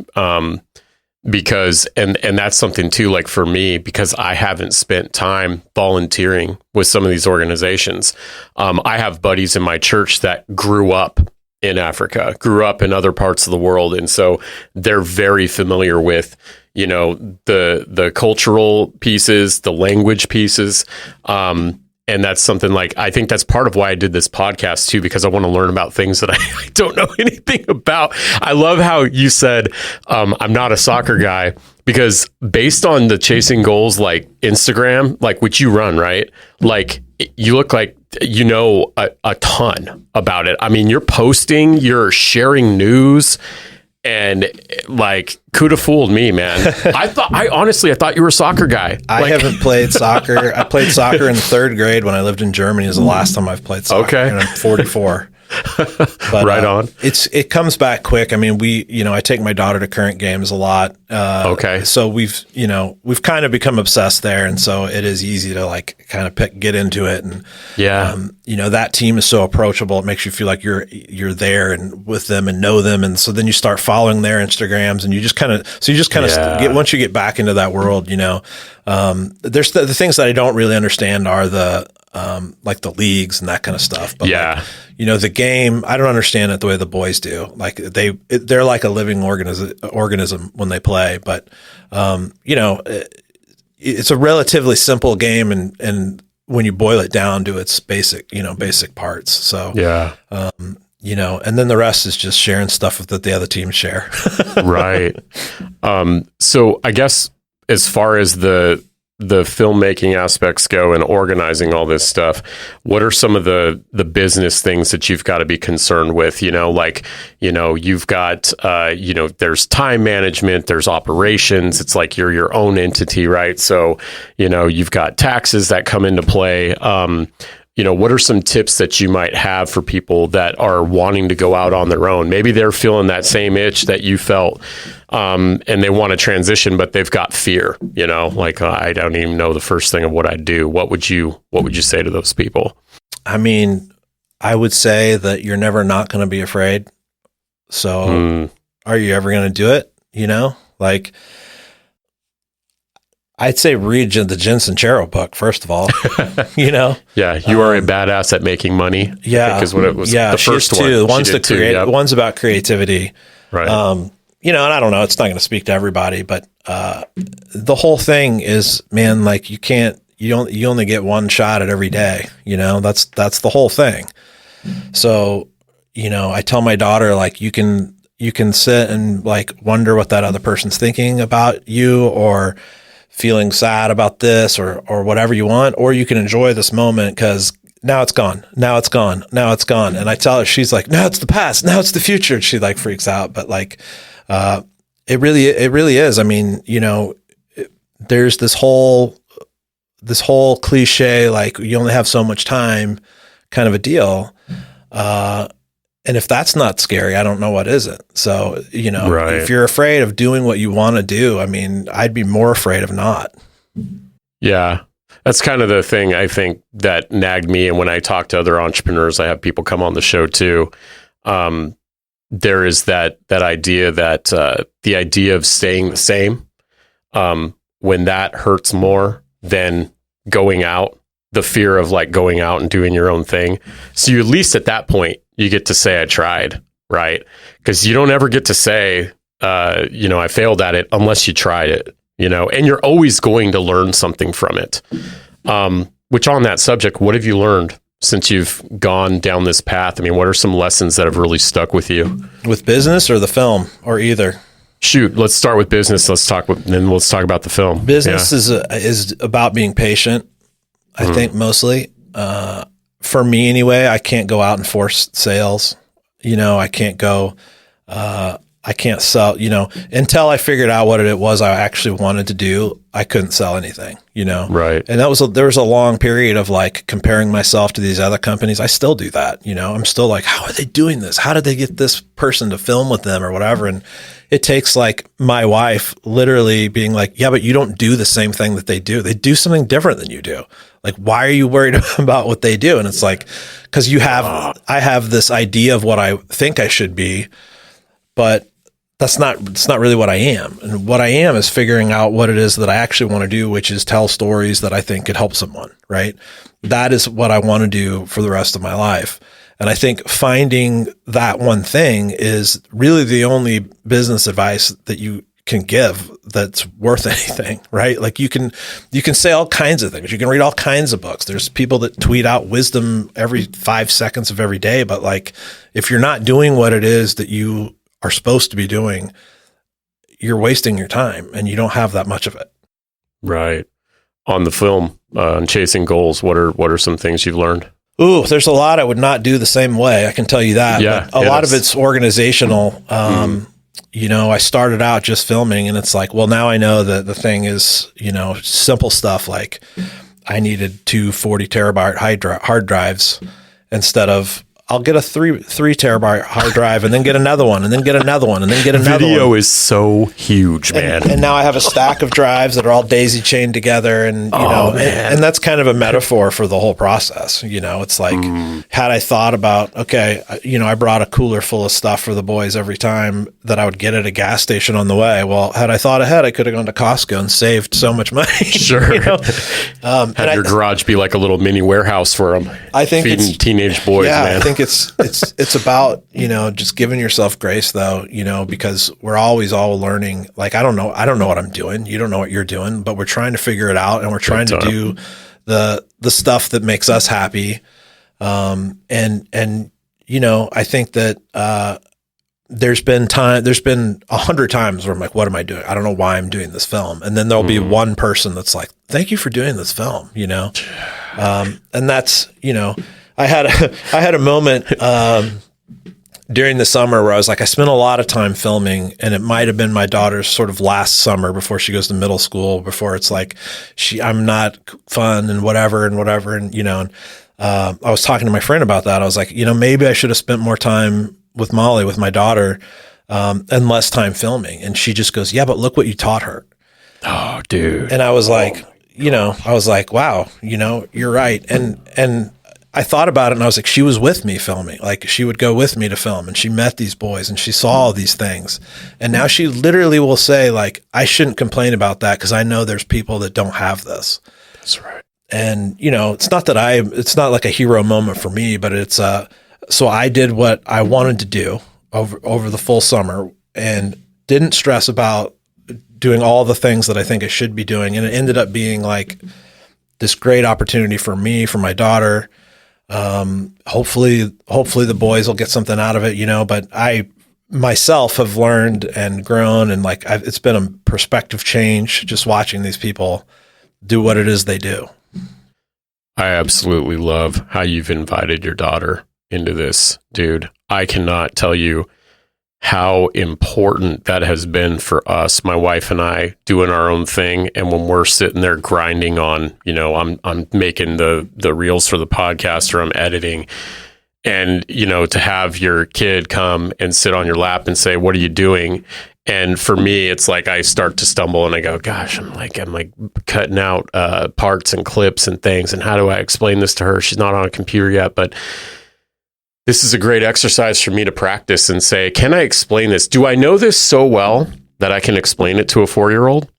Because, and that's something too, like for me, because I haven't spent time volunteering with some of these organizations. I have buddies in my church that grew up in Africa, grew up in other parts of the world. And so they're very familiar with, you know, the cultural pieces, the language pieces. And that's something like, I think that's part of why I did this podcast too, because I want to learn about things that I don't know anything about. I love how you said, I'm not a soccer guy, because based on the Chasing Goals, like Instagram, like which you run, right? Like you look like, you know, a ton about it. I mean, you're posting, you're sharing news, and like, could have fooled me, man. I honestly thought you were a soccer guy. I haven't played soccer. I played soccer in 3rd grade when I lived in Germany. Is the last time I've played soccer. Okay. And I'm 44. But, Right on. It comes back quick. I mean, I take my daughter to current games a lot. Okay. So we've kind of become obsessed there. And so it is easy to like kind of get into it. And, that team is so approachable. It makes you feel like you're there and with them and know them. And so then you start following their Instagrams and you just kind of once you get back into that world, there's the things that I don't really understand are the, like the leagues and that kind of stuff. But the game, I don't understand it the way the boys do. Like they're like a living organism when they play, but, it's a relatively simple game and when you boil it down to its basic parts. So, and then the rest is just sharing stuff that the other teams share. Right. So I guess as far as the filmmaking aspects go and organizing all this stuff, what are some of the business things that you've got to be concerned with? You've got, there's time management, there's operations. It's like you're your own entity, right? So, you've got taxes that come into play. What are some tips that you might have for people that are wanting to go out on their own? Maybe they're feeling that same itch that you felt, and they want to transition, but they've got fear, I don't even know the first thing of what I'd do. What would you say to those people? I mean, I would say that you're never not going to be afraid. So are you ever going to do it? I'd say read the Jensen Chero book, first of all, Yeah. You are a badass at making money. Yeah. Because what it was the first one. The one's to create, yep. One's about creativity. Right. And I don't know, it's not going to speak to everybody, but, the whole thing is, man, like you only get one shot at every day, that's the whole thing. So, I tell my daughter, like, you can sit and like wonder what that other person's thinking about you or feeling sad about this or whatever you want, or you can enjoy this moment because now it's gone. Now it's gone. Now it's gone. And I tell her, she's like, now it's the past. Now it's the future. And she like freaks out. But like, it really is. I mean, there's this whole cliche, like you only have so much time kind of a deal. And if that's not scary, I don't know what isn't. So, Right. If you're afraid of doing what you want to do, I mean, I'd be more afraid of not. Yeah. That's kind of the thing I think that nagged me. And when I talk to other entrepreneurs, I have people come on the show too. There is that idea that the idea of staying the same, when that hurts more than going out, the fear of like going out and doing your own thing. So you, at least at that point, you get to say, I tried, right? Because you don't ever get to say, I failed at it unless you tried it, and you're always going to learn something from it. Which on that subject, what have you learned since you've gone down this path? I mean, what are some lessons that have really stuck with you? With business or the film or either? Shoot, let's start with business. Then let's talk about the film. Business is about being patient. I think mostly, for me anyway, I can't go out and force sales. I can't go, I can't sell, until I figured out what it was I actually wanted to do. I couldn't sell anything, Right. And there was a long period of like comparing myself to these other companies. I still do that. I'm still like, how are they doing this? How did they get this person to film with them or whatever? And it takes like my wife literally being like, yeah, but you don't do the same thing that they do. They do something different than you do. Like, why are you worried about what they do? And it's like, because I have this idea of what I think I should be, but it's not really what I am. And what I am is figuring out what it is that I actually want to do, which is tell stories that I think could help someone, right? That is what I want to do for the rest of my life. And I think finding that one thing is really the only business advice that you can give that's worth anything, right? Like you can say all kinds of things. You can read all kinds of books. There's people that tweet out wisdom every 5 seconds of every day. But like, if you're not doing what it is that you are supposed to be doing, you're wasting your time and you don't have that much of it. Right. On the film, on chasing goals, what are some things you've learned? Ooh, there's a lot I would not do the same way. I can tell you that. Yeah, but a lot of it's organizational. I started out just filming and it's like, well, now I know that the thing is, simple stuff like I needed 2 40 terabyte hard drives instead of I'll get a three terabyte hard drive and then get another one and then get another one and then get another one. Video is so huge, man. And now I have a stack of drives that are all daisy chained together, and and that's kind of a metaphor for the whole process. It's like, had I thought about, okay, I brought a cooler full of stuff for the boys every time that I would get at a gas station on the way. Well, had I thought ahead, I could have gone to Costco and saved so much money. Sure. Have your garage be like a little mini warehouse for them. I think feeding teenage boys. Yeah, man. I think it's about, just giving yourself grace though, because we're always all learning. Like, I don't know what I'm doing. You don't know what you're doing, but we're trying to figure it out, and we're trying to do the stuff that makes us happy. I think that, there's been 100 times where I'm like, what am I doing? I don't know why I'm doing this film. And then there'll be one person that's like, thank you for doing this film, and that's, I had a moment during the summer where I was like, I spent a lot of time filming, and it might have been my daughter's sort of last summer before she goes to middle school, before it's like I'm not fun and whatever. And I was talking to my friend about that. I was like, maybe I should have spent more time with Molly, with my daughter, and less time filming. And she just goes, yeah, but look what you taught her. Oh, dude. And I was like, wow, you're right. And I thought about it, and I was like, she was with me filming. Like, she would go with me to film, and she met these boys, and she saw all these things. And now she literally will say, like, I shouldn't complain about that because I know there's people that don't have this. That's right. And, it's not like a hero moment for me, but it's, so I did what I wanted to do over the full summer and didn't stress about doing all the things that I think I should be doing. And it ended up being like this great opportunity for me, for my daughter. Hopefully the boys will get something out of it, but I myself have learned and grown, and like, it's been a perspective change just watching these people do what it is they do. I absolutely love how you've invited your daughter into this, dude. I cannot tell you how important that has been for us, my wife and I, doing our own thing. And when we're sitting there grinding on, I'm making the reels for the podcast, or I'm editing, and, to have your kid come and sit on your lap and say, what are you doing? And for me, it's like I start to stumble and I go, gosh, I'm like cutting out parts and clips and things. And how do I explain this to her? She's not on a computer yet, but this is a great exercise for me to practice and say, can I explain this? Do I know this so well that I can explain it to a 4-year-old?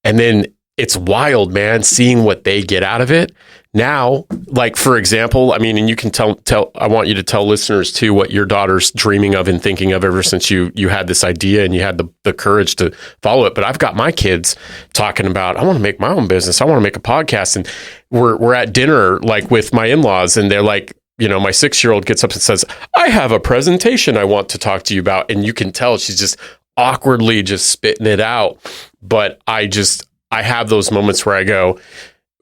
And then it's wild, man, seeing what they get out of it. Now, like, for example, I mean, and you can tell, I want you to tell listeners too, what your daughter's dreaming of and thinking of ever since you had this idea and you had the courage to follow it. But I've got my kids talking about, I want to make my own business. I want to make a podcast. And we're at dinner, like, with my in-laws, and they're like, my 6-year-old gets up and says, I have a presentation I want to talk to you about. And you can tell she's just awkwardly just spitting it out. But I have those moments where I go,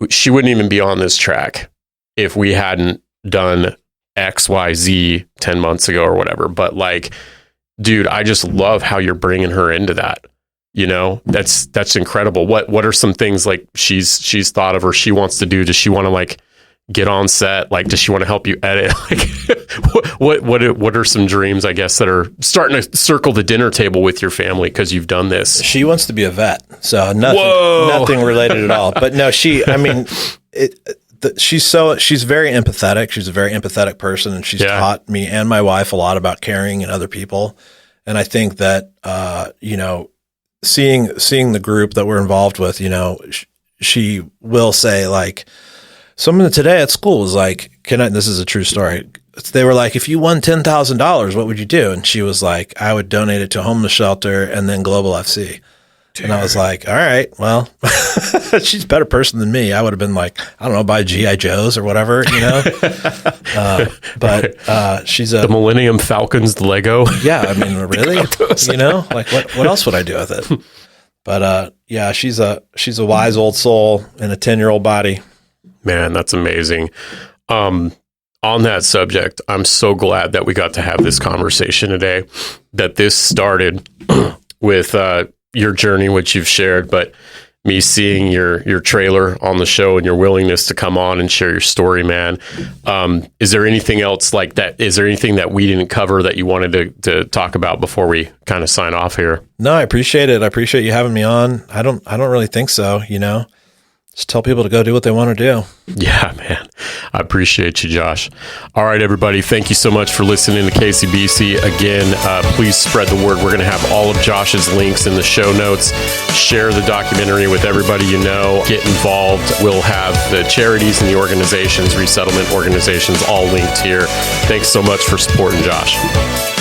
she wouldn't even be on this track if we hadn't done X, Y, Z 10 months ago or whatever. But like, dude, I just love how you're bringing her into that. That's incredible. What are some things like she's thought of or she wants to do? Does she want to like get on set? Like, does she want to help you edit? Like, what are some dreams, I guess, that are starting to circle the dinner table with your family because you've done this? She wants to be a vet, so nothing related at all. But no, she's very empathetic. She's a very empathetic person, and she's taught me and my wife a lot about caring in other people. And I think that seeing the group that we're involved with, she will say like, someone today at school was like, this is a true story. They were like, if you won $10,000, what would you do? And she was like, I would donate it to a homeless shelter and then Global FC. Dude. And I was like, all right, well, she's a better person than me. I would have been like, I don't know, buy G.I. Joes or whatever, but she's the Millennium Falcons, the Lego. Yeah. I mean, really, like what else would I do with it? But she's a wise old soul in a 10-year-old body. Man, that's amazing. On that subject, I'm so glad that we got to have this conversation today, that this started with your journey, which you've shared, but me seeing your trailer on the show and your willingness to come on and share your story, man. Is there anything else like that? Is there anything that we didn't cover that you wanted to talk about before we kind of sign off here? No, I appreciate it. I appreciate you having me on. I don't really think so, Just tell people to go do what they want to do. Yeah, man. I appreciate you, Josh. All right, everybody. Thank you so much for listening to KCBC. Again, please spread the word. We're going to have all of Josh's links in the show notes. Share the documentary with everybody you know. Get involved. We'll have the charities and the organizations, resettlement organizations, all linked here. Thanks so much for supporting Josh.